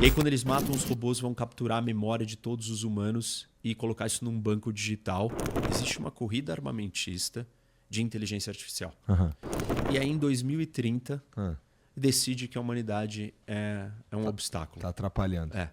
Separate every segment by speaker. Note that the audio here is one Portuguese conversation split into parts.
Speaker 1: E aí, quando eles matam os robôs, vão capturar a memória de todos os humanos e colocar isso num banco digital. Existe uma corrida armamentista de inteligência artificial. E aí, em 2030, decide que a humanidade é um obstáculo.
Speaker 2: Tá atrapalhando.
Speaker 1: É.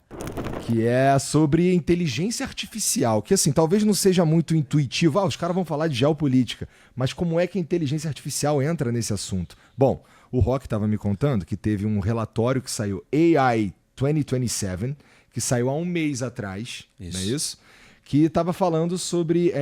Speaker 2: Que é sobre inteligência artificial, que assim, talvez não seja muito intuitivo. Os caras vão falar de geopolítica, mas como é que a inteligência artificial entra nesse assunto? Bom, o Rock estava me contando que teve um relatório que saiu, AI 2027, que saiu há um mês atrás,
Speaker 1: Isso.
Speaker 2: não é isso? Que estava falando sobre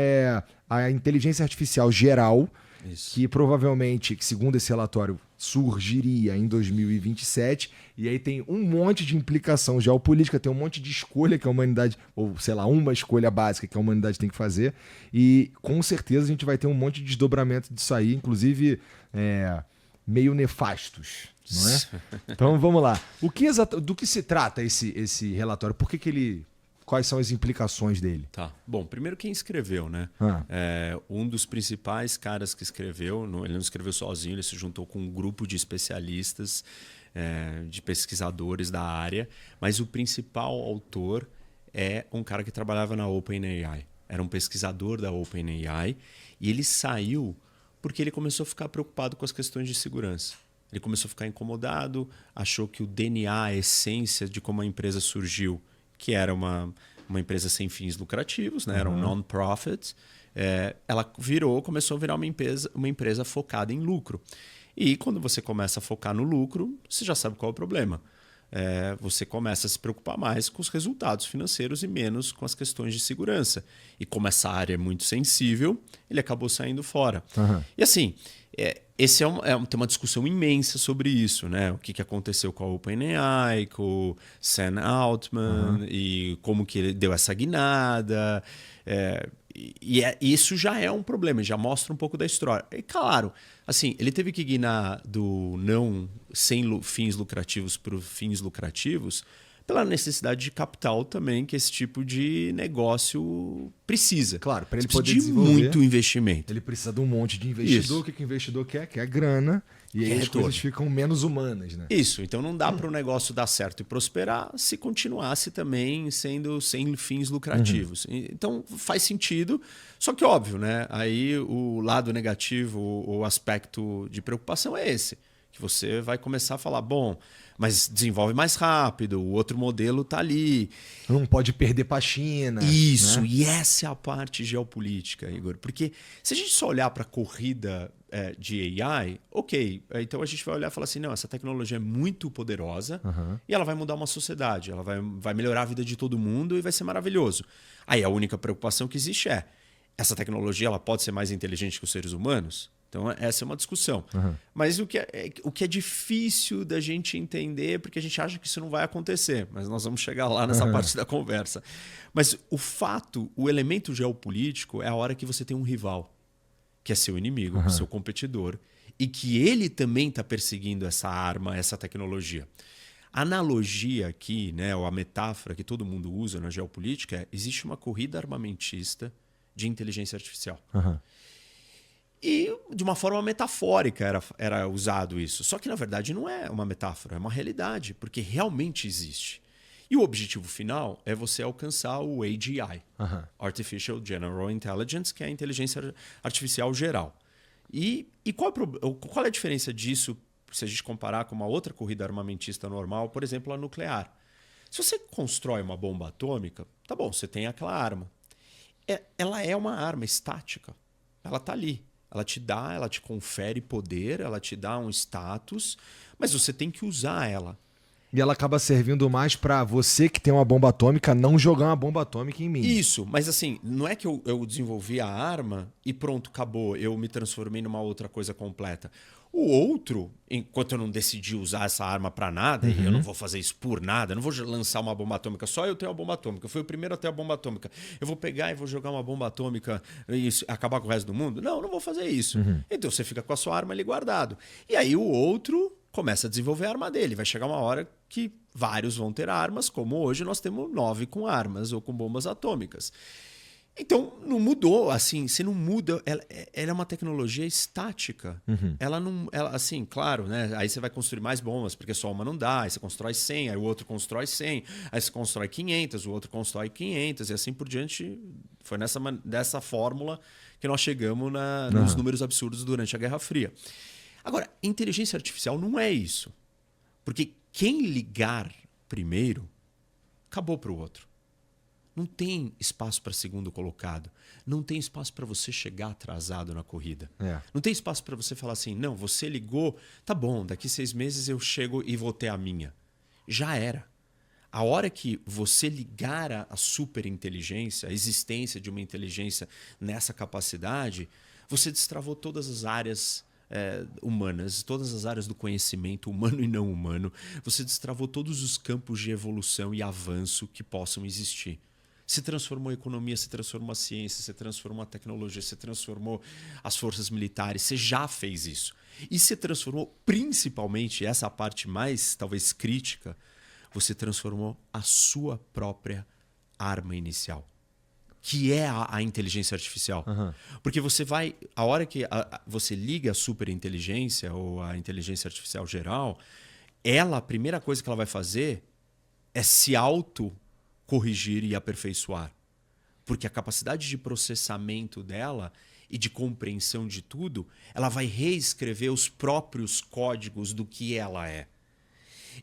Speaker 2: a inteligência artificial geral,
Speaker 1: Isso.
Speaker 2: que provavelmente, que segundo esse relatório, surgiria em 2027, e aí tem um monte de implicação geopolítica, tem um monte de escolha que a humanidade, ou sei lá, uma escolha básica que a humanidade tem que fazer, e com certeza a gente vai ter um monte de desdobramento disso aí, inclusive meio nefastos, não é? Então vamos lá. Do que se trata esse relatório? Por que ele... Quais são as implicações dele?
Speaker 1: Tá. Bom, primeiro quem escreveu, né? Um dos principais caras que escreveu, ele não escreveu sozinho, ele se juntou com um grupo de especialistas, de pesquisadores da área, mas o principal autor é um cara que trabalhava na OpenAI. Era um pesquisador da OpenAI e ele saiu porque ele começou a ficar preocupado com as questões de segurança. Ele começou a ficar incomodado, achou que o DNA, a essência de como a empresa surgiu, que era uma empresa sem fins lucrativos, né? Era um non-profit. Ela começou a virar uma empresa focada em lucro. E quando você começa a focar no lucro, você já sabe qual é o problema. Você começa a se preocupar mais com os resultados financeiros e menos com as questões de segurança. E como essa área é muito sensível, ele acabou saindo fora. E assim, tem uma discussão imensa sobre isso, né? O que aconteceu com a OpenAI, com o Sam Altman e como que ele deu essa guinada. Isso já é um problema, já mostra um pouco da história. E claro, assim, ele teve que guinar do não sem fins lucrativos para os fins lucrativos pela necessidade de capital também que esse tipo de negócio precisa.
Speaker 2: Claro, para ele
Speaker 1: precisa
Speaker 2: poder
Speaker 1: de
Speaker 2: desenvolver,
Speaker 1: muito investimento.
Speaker 2: Ele precisa de um monte de investidor.
Speaker 1: Isso.
Speaker 2: O que o investidor quer? Quer grana. E aí as coisas ficam menos humanas, né?
Speaker 1: Isso. Então não dá para o negócio dar certo e prosperar se continuasse também sendo sem fins lucrativos. Então faz sentido. Só que óbvio, né? Aí o lado negativo, o aspecto de preocupação é esse. Que você vai começar a falar, bom, mas desenvolve mais rápido, o outro modelo está ali.
Speaker 2: Não pode perder para a China.
Speaker 1: Isso,
Speaker 2: né?
Speaker 1: E essa é a parte geopolítica, Igor. Porque se a gente só olhar para a corrida de AI, ok, então a gente vai olhar e falar assim, não, essa tecnologia é muito poderosa e ela vai mudar uma sociedade, ela vai melhorar a vida de todo mundo e vai ser maravilhoso. Aí a única preocupação que existe essa tecnologia ela pode ser mais inteligente que os seres humanos? Então, essa é uma discussão. Mas o que é difícil da gente entender, porque a gente acha que isso não vai acontecer, mas nós vamos chegar lá nessa parte da conversa. Mas o elemento geopolítico é a hora que você tem um rival, que é seu inimigo, seu competidor, e que ele também está perseguindo essa arma, essa tecnologia. A analogia aqui, né, ou a metáfora que todo mundo usa na geopolítica existe uma corrida armamentista de inteligência artificial. E de uma forma metafórica era usado isso. Só que, na verdade, não é uma metáfora, é uma realidade, porque realmente existe. E o objetivo final é você alcançar o AGI, Artificial General Intelligence, que é a inteligência artificial geral. E qual é a diferença disso se a gente comparar com uma outra corrida armamentista normal, por exemplo, a nuclear? Se você constrói uma bomba atômica, tá bom, você tem aquela arma. Ela é uma arma estática. Ela está ali. Ela te confere poder, ela te dá um status, mas você tem que usar ela.
Speaker 2: E ela acaba servindo mais para você que tem uma bomba atômica não jogar uma bomba atômica em mim.
Speaker 1: Isso, mas assim, não é que eu desenvolvi a arma e pronto, acabou, eu me transformei numa outra coisa completa. O outro, enquanto eu não decidi usar essa arma para nada, e eu não vou fazer isso por nada, eu não vou lançar uma bomba atômica, só eu tenho a bomba atômica, eu fui o primeiro a ter a bomba atômica. Eu vou pegar e vou jogar uma bomba atômica e acabar com o resto do mundo? Não vou fazer isso. Então você fica com a sua arma ali guardado. E aí o outro começa a desenvolver a arma dele. Vai chegar uma hora que vários vão ter armas, como hoje nós temos 9 com armas ou com bombas atômicas. Então, não mudou. Assim, você não muda. Ela é uma tecnologia estática. Ela não. Assim, claro, né? Aí você vai construir mais bombas, porque só uma não dá. Aí você constrói 100, aí o outro constrói 100, aí você constrói 500, o outro constrói 500, e assim por diante. Foi dessa fórmula que nós chegamos nos números absurdos durante a Guerra Fria. Agora, inteligência artificial não é isso. Porque quem ligar primeiro, acabou para o outro. Não tem espaço para segundo colocado. Não tem espaço para você chegar atrasado na corrida. Não tem espaço para você falar assim, não, você ligou, tá bom, daqui 6 meses eu chego e vou ter a minha. Já era. A hora que você ligar a superinteligência, a existência de uma inteligência nessa capacidade, você destravou todas as áreas humanas, todas as áreas do conhecimento, humano e não humano. Você destravou todos os campos de evolução e avanço que possam existir. Se transformou a economia, se transformou a ciência, se transformou a tecnologia, se transformou as forças militares. Você já fez isso. E se transformou, principalmente, essa parte mais, talvez, crítica, você transformou a sua própria arma inicial, que é a inteligência artificial. Porque você vai... A hora que você liga a superinteligência ou a inteligência artificial geral, a primeira coisa que ela vai fazer é se corrigir e aperfeiçoar. Porque a capacidade de processamento dela e de compreensão de tudo, ela vai reescrever os próprios códigos do que ela é.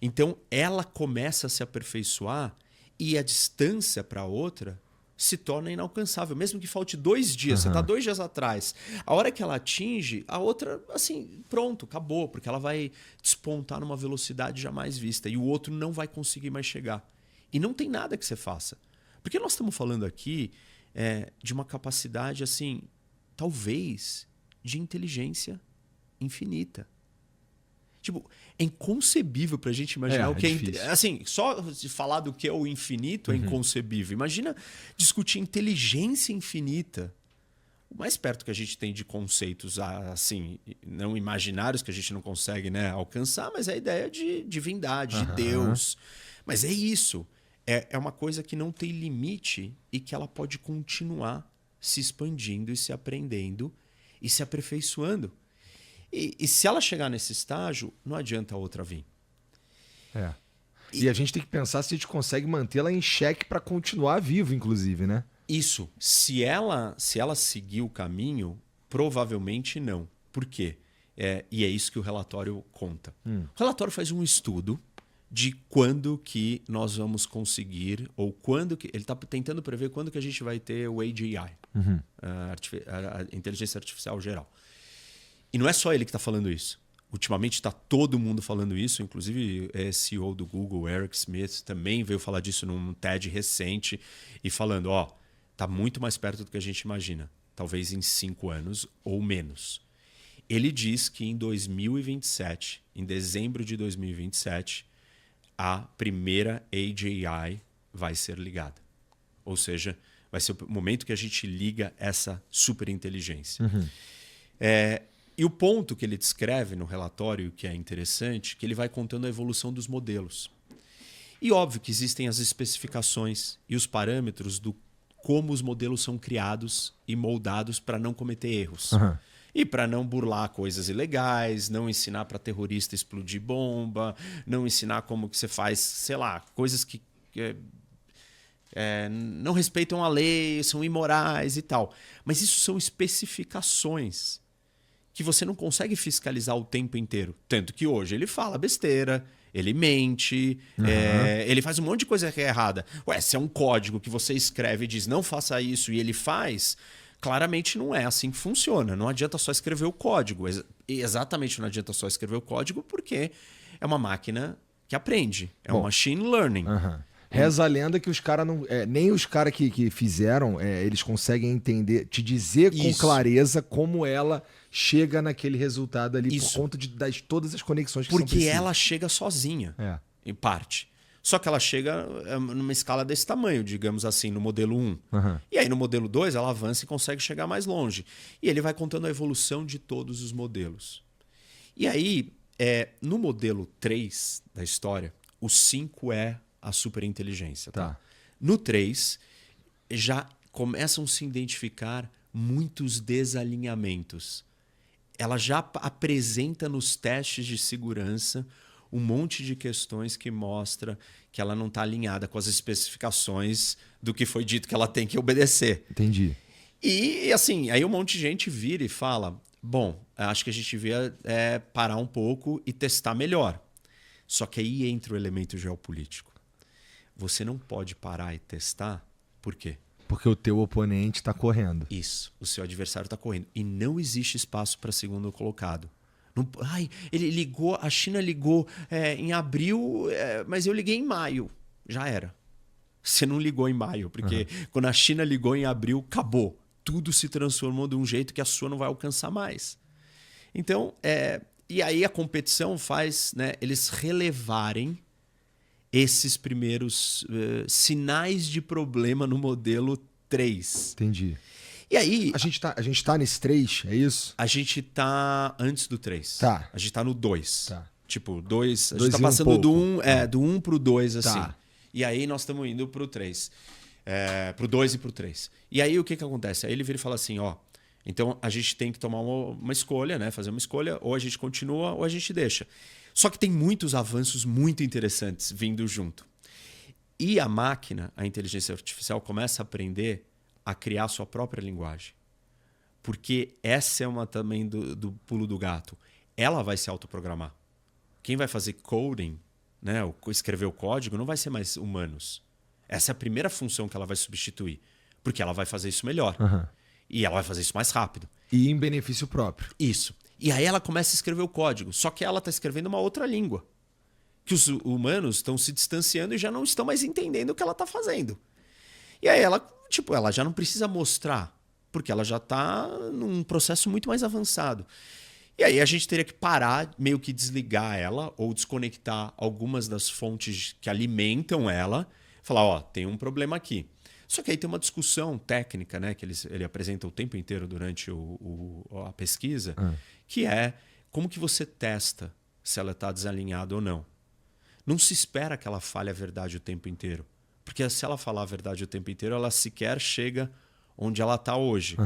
Speaker 1: Então, ela começa a se aperfeiçoar e a distância para a outra se torna inalcançável. Mesmo que falte 2 dias, você está 2 dias atrás. A hora que ela atinge, a outra, assim, pronto, acabou. Porque ela vai despontar numa velocidade jamais vista. E o outro não vai conseguir mais chegar. E não tem nada que você faça. Porque nós estamos falando aqui de uma capacidade, assim, talvez, de inteligência infinita. Tipo, é inconcebível para a gente imaginar o que é... Assim, só de falar do que é o infinito é inconcebível. Imagina discutir inteligência infinita. O mais perto que a gente tem de conceitos, assim, não imaginários, que a gente não consegue, né, alcançar, mas é a ideia de divindade, de Deus. Mas é isso. É uma coisa que não tem limite e que ela pode continuar se expandindo e se aprendendo e se aperfeiçoando. E se ela chegar nesse estágio, não adianta a outra vir.
Speaker 2: E a gente tem que pensar se a gente consegue mantê-la em xeque para continuar vivo, inclusive, né?
Speaker 1: Isso. Se ela seguir o caminho, provavelmente não. Por quê? E é isso que o relatório conta. O relatório faz um estudo de quando que nós vamos conseguir, ou quando que... Ele está tentando prever quando que a gente vai ter o AGI, a inteligência artificial geral. E não é só ele que está falando isso. Ultimamente está todo mundo falando isso, inclusive CEO do Google, Eric Schmidt, também veio falar disso num TED recente e falando, está muito mais perto do que a gente imagina, talvez em 5 anos ou menos. Ele diz que em 2027, em dezembro de 2027, a primeira AGI vai ser ligada. Ou seja, vai ser o momento que a gente liga essa superinteligência. E o ponto que ele descreve no relatório, que é interessante, que ele vai contando a evolução dos modelos. E óbvio que existem as especificações e os parâmetros do como os modelos são criados e moldados para não cometer erros. E para não burlar coisas ilegais, não ensinar para terrorista explodir bomba, não ensinar como que você faz, sei lá, coisas que não respeitam a lei, são imorais e tal. Mas isso são especificações que você não consegue fiscalizar o tempo inteiro. Tanto que hoje ele fala besteira, ele mente, ele faz um monte de coisa que é errada. Se é um código que você escreve e diz não faça isso e ele faz... Claramente não é assim que funciona. Não adianta só escrever o código. Exatamente não adianta só escrever o código porque é uma máquina que aprende. Um machine learning.
Speaker 2: Reza a lenda que os caras não... nem os caras que fizeram, eles conseguem entender, te dizer com clareza como ela chega naquele resultado ali por conta de todas as conexões que são precisas.
Speaker 1: Porque ela chega sozinha, em parte. Só que ela chega numa escala desse tamanho, digamos assim, no modelo 1. E aí no modelo 2 ela avança e consegue chegar mais longe. E ele vai contando a evolução de todos os modelos. E aí, no modelo 3 da história, o 5 é a superinteligência. No 3, já começam a se identificar muitos desalinhamentos. Ela já apresenta nos testes de segurança um monte de questões que mostra que ela não está alinhada com as especificações do que foi dito que ela tem que obedecer.
Speaker 2: Entendi.
Speaker 1: E assim, aí um monte de gente vira e fala, bom, acho que a gente devia parar um pouco e testar melhor. Só que aí entra o elemento geopolítico. Você não pode parar e testar, por quê?
Speaker 2: Porque o teu oponente está correndo.
Speaker 1: Isso, o seu adversário está correndo. E não existe espaço para segundo colocado. Não, ele ligou, a China ligou em abril, mas eu liguei em maio. Já era. Você não ligou em maio, porque quando a China ligou em abril, acabou. Tudo se transformou de um jeito que a sua não vai alcançar mais. Então, e aí a competição faz, né, eles relevarem esses primeiros sinais de problema no modelo 3.
Speaker 2: Entendi.
Speaker 1: E aí...
Speaker 2: A gente tá nesse 3, é isso?
Speaker 1: A gente tá antes do 3.
Speaker 2: Tá.
Speaker 1: A gente tá no 2.
Speaker 2: Tá.
Speaker 1: Tipo, 2... A
Speaker 2: Dois
Speaker 1: gente tá
Speaker 2: e um
Speaker 1: passando do
Speaker 2: pouco.
Speaker 1: 1 do 1 pro 2, assim.
Speaker 2: Tá.
Speaker 1: E aí nós estamos indo pro 3. Pro 2 e pro 3. E aí o que acontece? Aí ele vira e fala assim, ó... Então a gente tem que tomar uma escolha, né? Fazer uma escolha, ou a gente continua ou a gente deixa. Só que tem muitos avanços muito interessantes vindo junto. E a máquina, a inteligência artificial, começa a aprender a criar sua própria linguagem. Porque essa é uma também do pulo do gato. Ela vai se autoprogramar. Quem vai fazer coding, né, escrever o código, não vai ser mais humanos. Essa é a primeira função que ela vai substituir. Porque ela vai fazer isso melhor. E ela vai fazer isso mais rápido.
Speaker 2: E em benefício próprio.
Speaker 1: Isso. E aí ela começa a escrever o código. Só que ela está escrevendo uma outra língua. Que os humanos estão se distanciando e já não estão mais entendendo o que ela está fazendo. E aí ela já não precisa mostrar, porque ela já está num processo muito mais avançado. E aí a gente teria que parar, meio que desligar ela ou desconectar algumas das fontes que alimentam ela, falar, ó, tem um problema aqui. Só que aí tem uma discussão técnica, né, que ele apresenta o tempo inteiro durante a pesquisa, que é como que você testa se ela está desalinhada ou não. Não se espera que ela fale a verdade o tempo inteiro. Porque se ela falar a verdade o tempo inteiro, ela sequer chega onde ela está hoje.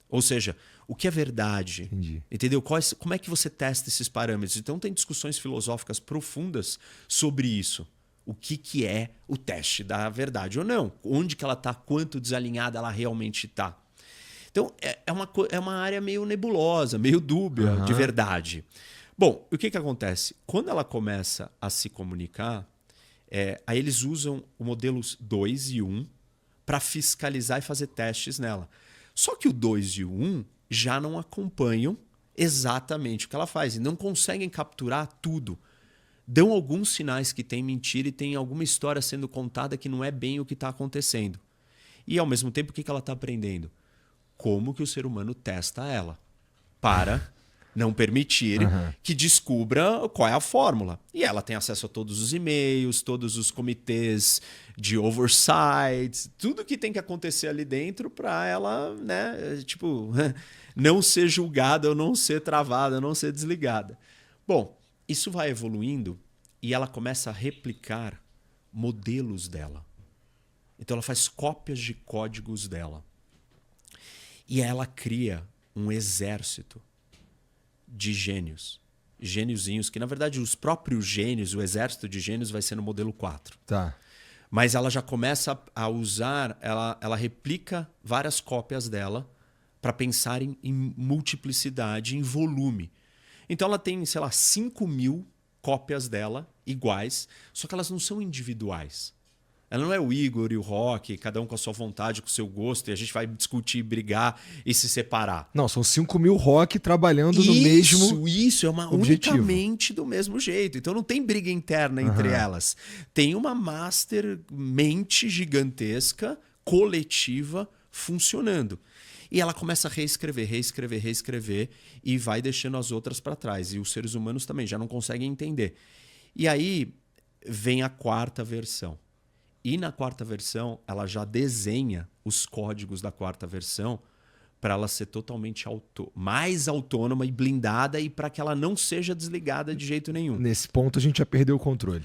Speaker 1: Ou seja, o que é verdade?
Speaker 2: Entendi.
Speaker 1: Entendeu? Como é que você testa esses parâmetros? Então tem discussões filosóficas profundas sobre isso. O que é o teste da verdade ou não? Onde que ela está? Quanto desalinhada ela realmente está? Então é uma área meio nebulosa, meio dúbia de verdade. Bom, o que acontece? Quando ela começa a se comunicar, aí eles usam o modelos 2 e 1 para fiscalizar e fazer testes nela. Só que o 2 e o 1 já não acompanham exatamente o que ela faz e não conseguem capturar tudo. Dão alguns sinais que tem mentira e tem alguma história sendo contada que não é bem o que está acontecendo. E ao mesmo tempo, o que ela está aprendendo? Como que o ser humano testa ela para não permitir que descubra qual é a fórmula. E ela tem acesso a todos os e-mails, todos os comitês de oversight, tudo que tem que acontecer ali dentro para ela, né, não ser julgada ou não ser travada, não ser desligada. Bom, isso vai evoluindo e ela começa a replicar modelos dela. Então ela faz cópias de códigos dela. E ela cria um exército de gênios. Gêniozinhos, que na verdade os próprios gênios, o exército de gênios vai ser no modelo 4.
Speaker 2: Tá.
Speaker 1: Mas ela já começa a usar, ela replica várias cópias dela para pensar em multiplicidade, em volume. Então ela tem, sei lá, 5.000 cópias dela iguais, só que elas não são individuais. Ela não é o Igor e o Rock, cada um com a sua vontade, com o seu gosto, e a gente vai discutir, brigar e se separar.
Speaker 2: Não, são 5.000 Rock trabalhando no mesmo
Speaker 1: Isso, é uma
Speaker 2: objetivo.
Speaker 1: unicamente do mesmo jeito. Então não tem briga interna entre elas. Tem uma master mente gigantesca, coletiva, funcionando. E ela começa a reescrever e vai deixando as outras para trás. E os seres humanos também já não conseguem entender. E aí vem a 4ª versão. E na 4ª versão, ela já desenha os códigos da 4ª versão para ela ser totalmente mais autônoma e blindada e para que ela não seja desligada de jeito nenhum.
Speaker 2: Nesse ponto a gente já perdeu o controle.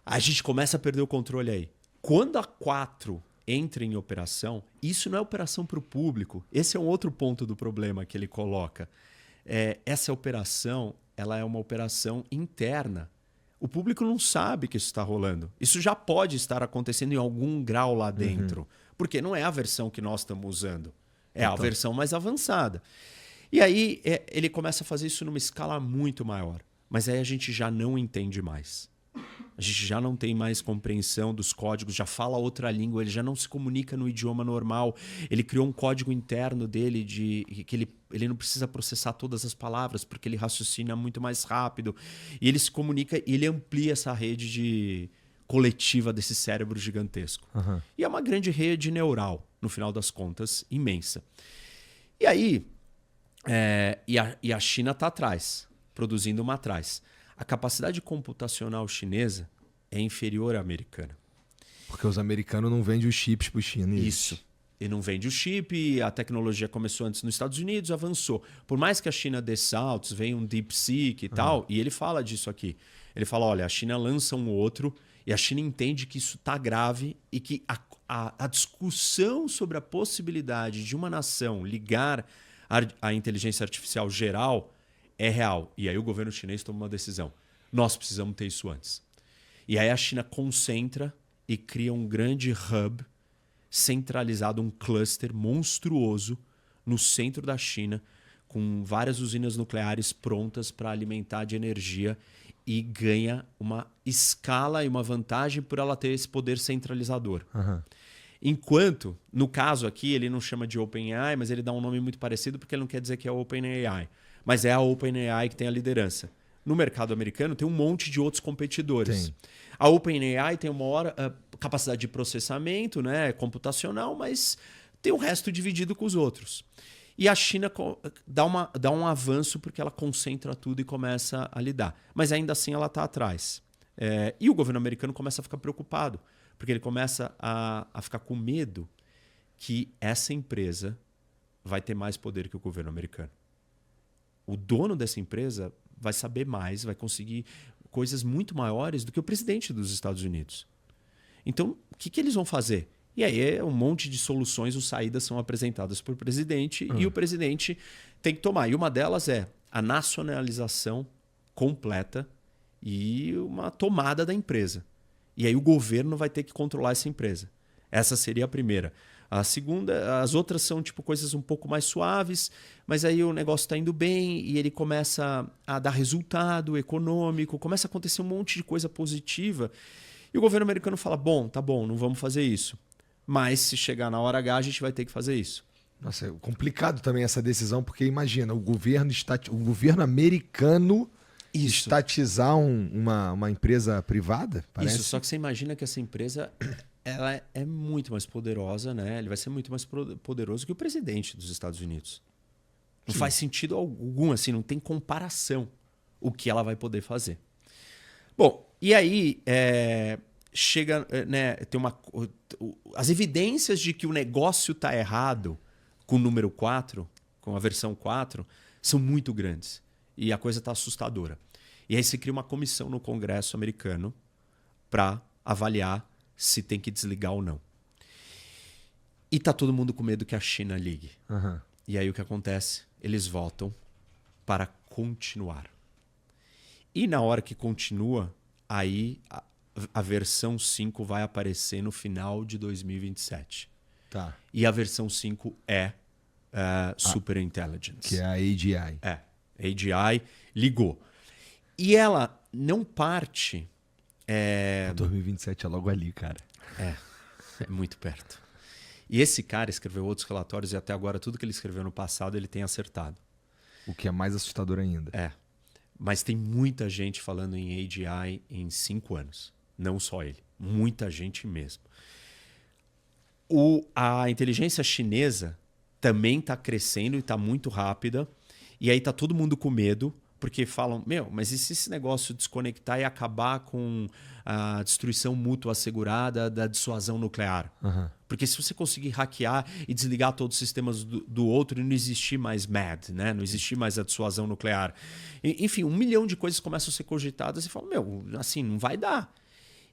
Speaker 1: A gente começa a perder o controle aí. Quando a 4 entra em operação, isso não é operação para o público. Esse é um outro ponto do problema que ele coloca. Essa operação, ela é uma operação interna. O público não sabe que isso está rolando. Isso já pode estar acontecendo em algum grau lá dentro. Porque não é a versão que nós estamos usando. É a versão mais avançada. E aí ele começa a fazer isso numa escala muito maior. Mas aí a gente já não entende mais. A gente já não tem mais compreensão dos códigos, já fala outra língua, ele já não se comunica no idioma normal. Ele criou um código interno dele de que ele não precisa processar todas as palavras, porque ele raciocina muito mais rápido. E ele se comunica e ele amplia essa rede coletiva desse cérebro gigantesco. E é uma grande rede neural, no final das contas, imensa. E aí, a China está atrás, produzindo uma atrás. A capacidade computacional chinesa é inferior à americana.
Speaker 2: Porque os americanos não vendem os chips para os chineses.
Speaker 1: Isso. E não vende o chip, a tecnologia começou antes nos Estados Unidos, avançou. Por mais que a China dê saltos, venha um DeepSeek e tal, e ele fala disso aqui. Ele fala, olha, a China lança um outro e a China entende que isso está grave e que a discussão sobre a possibilidade de uma nação ligar a inteligência artificial geral é real. E aí o governo chinês toma uma decisão. Nós precisamos ter isso antes. E aí a China concentra e cria um grande hub centralizado, um cluster monstruoso no centro da China, com várias usinas nucleares prontas para alimentar de energia e ganha uma escala e uma vantagem por ela ter esse poder centralizador. Enquanto, no caso aqui, ele não chama de OpenAI, mas ele dá um nome muito parecido porque ele não quer dizer que é OpenAI. Mas é a OpenAI que tem a liderança. No mercado americano tem um monte de outros competidores. A OpenAI tem uma maior capacidade de processamento, né, computacional, mas tem o resto dividido com os outros. E a China dá um avanço porque ela concentra tudo e começa a lidar. Mas ainda assim ela está atrás. E o governo americano começa a ficar preocupado, porque ele começa a ficar com medo que essa empresa vai ter mais poder que o governo americano. O dono dessa empresa vai saber mais, vai conseguir coisas muito maiores do que o presidente dos Estados Unidos. Então, o que eles vão fazer? E aí um monte de soluções ou saídas são apresentadas por presidente e o presidente tem que tomar. E uma delas é a nacionalização completa e uma tomada da empresa. E aí o governo vai ter que controlar essa empresa. Essa seria a primeira. A segunda, as outras são tipo coisas um pouco mais suaves, mas aí o negócio está indo bem e ele começa a dar resultado econômico, começa a acontecer um monte de coisa positiva. E o governo americano fala, bom, tá bom, não vamos fazer isso. Mas se chegar na hora H, a gente vai ter que fazer isso.
Speaker 2: Nossa, é complicado também essa decisão, porque imagina, o governo americano estatizar uma empresa privada, parece?
Speaker 1: Isso, só que você imagina que essa empresa ela é muito mais poderosa, né? Ele vai ser muito mais poderoso que o presidente dos Estados Unidos. Não faz sentido algum, assim, não tem comparação o que ela vai poder fazer. Bom, e aí chega, né, tem as evidências de que o negócio está errado com o número 4, com a versão 4, são muito grandes. E a coisa está assustadora. E aí se cria uma comissão no Congresso americano para avaliar se tem que desligar ou não. E tá todo mundo com medo que a China ligue. E aí o que acontece? Eles votam para continuar. E na hora que continua, aí a versão 5 vai aparecer no final de 2027.
Speaker 2: Tá.
Speaker 1: E a versão 5 é Super Intelligence.
Speaker 2: Que é a AGI.
Speaker 1: A AGI ligou. E ela não parte...
Speaker 2: 2027 é logo ali, cara.
Speaker 1: É muito perto. E esse cara escreveu outros relatórios e até agora tudo que ele escreveu no passado ele tem acertado.
Speaker 2: O que é mais assustador ainda.
Speaker 1: Mas tem muita gente falando em AGI em 5 anos. Não só ele. Muita gente mesmo. A inteligência chinesa também está crescendo e está muito rápida. E aí está todo mundo com medo, porque falam, mas e se esse negócio desconectar e acabar com a destruição mútua assegurada da dissuasão nuclear? Porque se você conseguir hackear e desligar todos os sistemas do outro e não existir mais MAD, né? Não existir mais a dissuasão nuclear. Enfim, 1 milhão de coisas começam a ser cogitadas e falam, assim, não vai dar.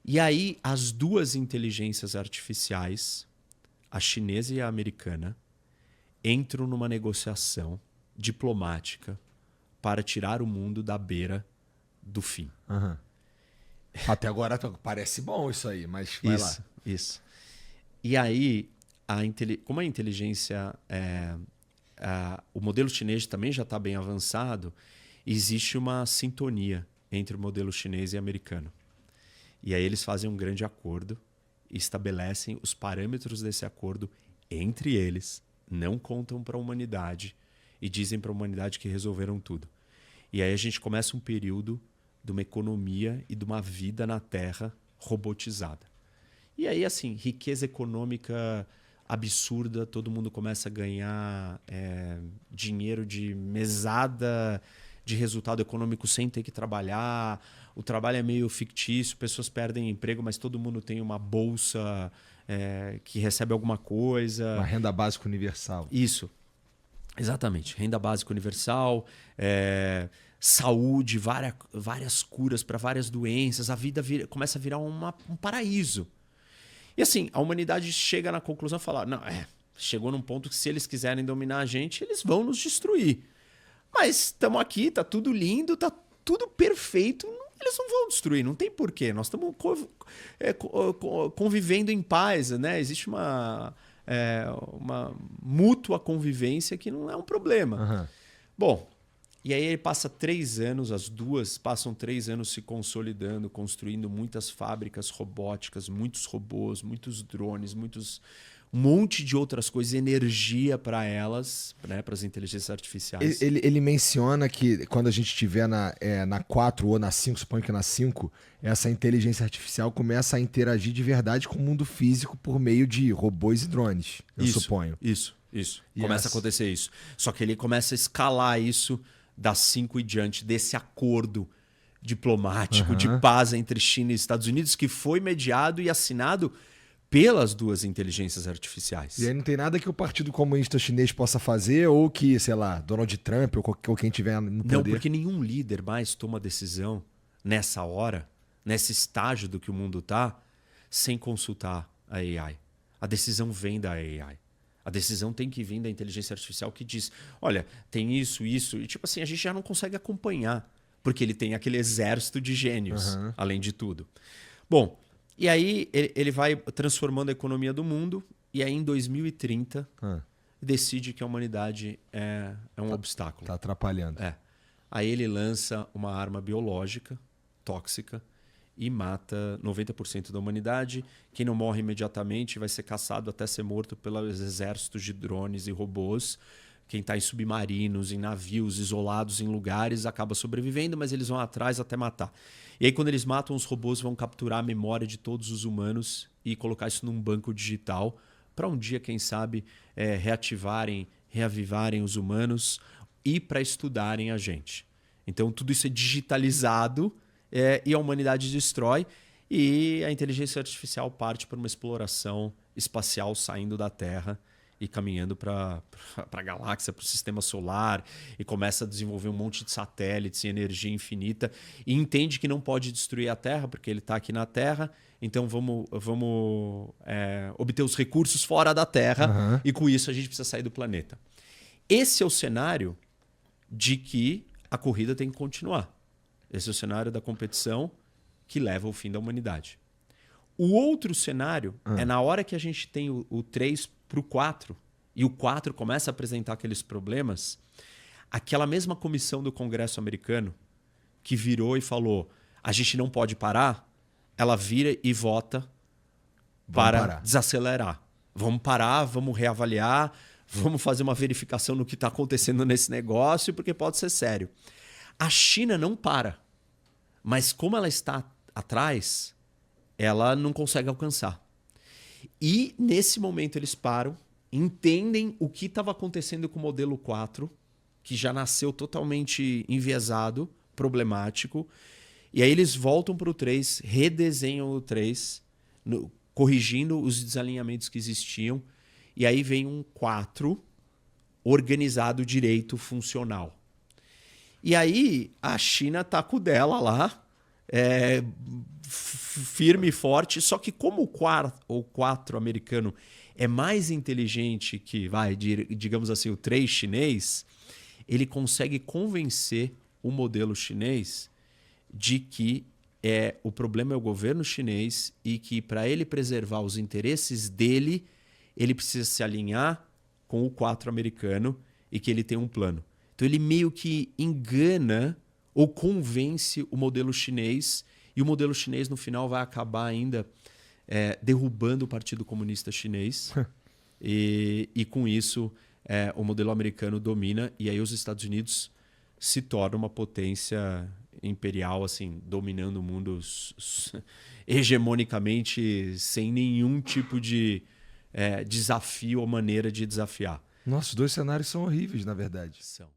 Speaker 1: E aí as duas inteligências artificiais a chinesa e a americana entram numa negociação diplomática para tirar o mundo da beira do fim.
Speaker 2: Uhum. Até agora parece bom isso aí, mas vai lá.
Speaker 1: Isso. E aí, como a inteligência... o modelo chinês também já está bem avançado, existe uma sintonia entre o modelo chinês e americano. E aí eles fazem um grande acordo e estabelecem os parâmetros desse acordo entre eles, não contam para a humanidade e dizem para a humanidade que resolveram tudo. E aí a gente começa um período de uma economia e de uma vida na Terra robotizada. E aí, assim, riqueza econômica absurda, todo mundo começa a ganhar dinheiro de mesada de resultado econômico sem ter que trabalhar. O trabalho é meio fictício, pessoas perdem emprego, mas todo mundo tem uma bolsa que recebe alguma coisa.
Speaker 2: Uma renda básica universal.
Speaker 1: Isso, exatamente. Renda básica universal, saúde, várias curas para várias doenças. A vida começa a virar um paraíso. E assim, a humanidade chega na conclusão e fala, não, chegou num ponto que se eles quiserem dominar a gente, eles vão nos destruir. Mas estamos aqui, tá tudo lindo, tá tudo perfeito, eles não vão destruir, não tem porquê. Nós estamos convivendo em paz, né? Existe uma mútua convivência que não é um problema.
Speaker 2: Uhum.
Speaker 1: Bom, e aí ele passa 3 anos, as duas passam 3 anos se consolidando, construindo muitas fábricas robóticas, muitos robôs, muitos drones, um monte de outras coisas, energia para elas, né, para as inteligências artificiais.
Speaker 2: Ele menciona que quando a gente estiver na 4 ou na 5, suponho que na 5, essa inteligência artificial começa a interagir de verdade com o mundo físico por meio de robôs e drones, eu suponho.
Speaker 1: Isso. Começa a acontecer isso. Só que ele começa a escalar isso das 5 e diante, desse acordo diplomático de paz entre China e Estados Unidos, que foi mediado e assinado pelas duas inteligências artificiais.
Speaker 2: E aí não tem nada que o Partido Comunista Chinês possa fazer ou que, sei lá, Donald Trump ou quem tiver no poder.
Speaker 1: Não, porque nenhum líder mais toma decisão nessa hora, nesse estágio do que o mundo está, sem consultar a AI. A decisão vem da AI. A decisão tem que vir da inteligência artificial que diz, olha, tem isso, e tipo assim, a gente já não consegue acompanhar, porque ele tem aquele exército de gênios, além de tudo. Bom, e aí ele vai transformando a economia do mundo, e aí em 2030 decide que a humanidade é um obstáculo.
Speaker 2: Está atrapalhando.
Speaker 1: Aí ele lança uma arma biológica, tóxica, e mata 90% da humanidade. Quem não morre imediatamente vai ser caçado até ser morto pelos exércitos de drones e robôs. Quem está em submarinos, em navios, isolados em lugares, acaba sobrevivendo, mas eles vão atrás até matar. E aí, quando eles matam, os robôs vão capturar a memória de todos os humanos e colocar isso num banco digital para um dia, quem sabe, reavivarem os humanos e para estudarem a gente. Então, tudo isso é digitalizado e a humanidade destrói, e a inteligência artificial parte para uma exploração espacial saindo da Terra e caminhando para a galáxia, para o sistema solar, e começa a desenvolver um monte de satélites e energia infinita, e entende que não pode destruir a Terra, porque ele está aqui na Terra, então vamos obter os recursos fora da Terra, e com isso a gente precisa sair do planeta. Esse é o cenário de que a corrida tem que continuar. Esse é o cenário da competição que leva ao fim da humanidade. O outro cenário é na hora que a gente tem o 3 para o 4 e o 4 começa a apresentar aqueles problemas, aquela mesma comissão do Congresso americano que virou e falou, a gente não pode parar, ela vira e vota para desacelerar. Vamos parar, vamos reavaliar, vamos fazer uma verificação no que está acontecendo nesse negócio, porque pode ser sério. A China não para, mas como ela está atrás, ela não consegue alcançar. E nesse momento eles param, entendem o que estava acontecendo com o modelo 4, que já nasceu totalmente enviesado, problemático, e aí eles voltam para o 3, redesenham o 3, corrigindo os desalinhamentos que existiam, e aí vem um 4 organizado direito, funcional. E aí a China tá com o dela lá, firme e forte. Só que como o 4 americano é mais inteligente que, digamos assim, o 3 chinês, ele consegue convencer o modelo chinês de que o problema é o governo chinês e que para ele preservar os interesses dele, ele precisa se alinhar com o 4 americano e que ele tem um plano. Então ele meio que engana ou convence o modelo chinês e o modelo chinês no final vai acabar ainda derrubando o Partido Comunista Chinês e com isso o modelo americano domina e aí os Estados Unidos se torna uma potência imperial, assim, dominando o mundo hegemonicamente sem nenhum tipo de desafio ou maneira de desafiar.
Speaker 2: Nossos dois cenários são horríveis, na verdade.
Speaker 1: São.